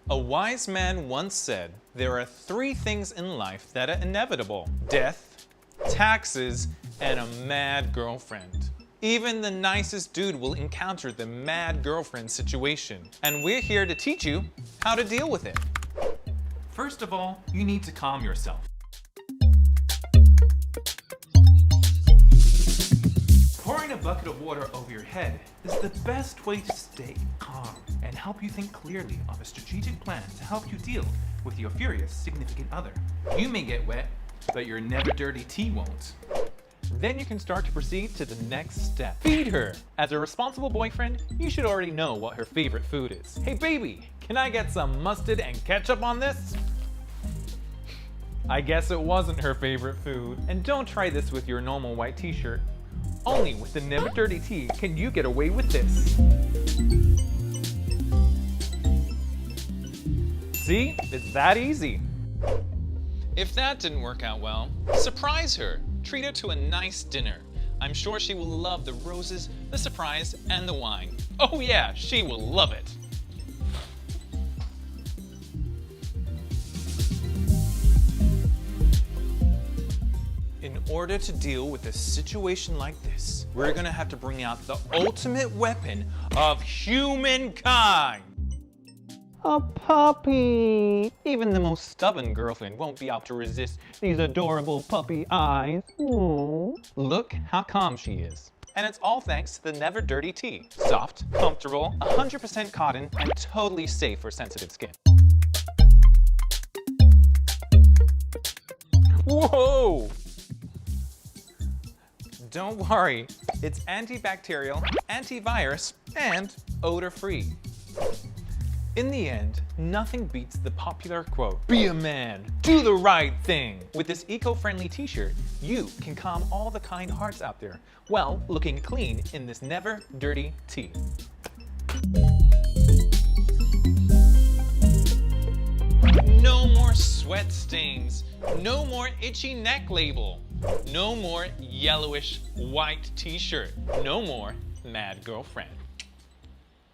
A wise man once said, there are three things in life that are inevitable: death, taxes, and a mad girlfriend. Even the nicest dude will encounter the mad girlfriend situation, and we're here to teach you how to deal with it. First of all, you need to calm yourself. Pouring a bucket of water over your head is the best way to stay calm and help you think clearly of a strategic plan to help you deal with your furious significant other. You may get wet, but your never dirty tea won't. Then you can start to proceed to the next step. Feed her! As a responsible boyfriend, you should already know what her favorite food is. Hey baby, can I get some mustard and ketchup on this? I guess it wasn't her favorite food. And don't try this with your normal white t-shirt. Only with the Never Dirty Tea can you get away with this. See? It's that easy. If that didn't work out well, surprise her. Treat her to a nice dinner. I'm sure she will love the roses, the surprise, and the wine. Oh yeah, she will love it. In order to deal with a situation like this, we're gonna have to bring out the ultimate weapon of humankind. A puppy! Even the most stubborn girlfriend won't be able to resist these adorable puppy eyes. Aww. Look how calm she is. And it's all thanks to the Never Dirty Tea. Soft, comfortable, 100% cotton, and totally safe for sensitive skin. Whoa! Don't worry, it's antibacterial, antivirus, and odor-free. In the end, nothing beats the popular quote, "Be a man, do the right thing." With this eco-friendly t-shirt, you can calm all the kind hearts out there while looking clean in this Never Dirty Tea. No more sweat stains, no more itchy neck label, no more yellowish white t-shirt, no more mad girlfriend.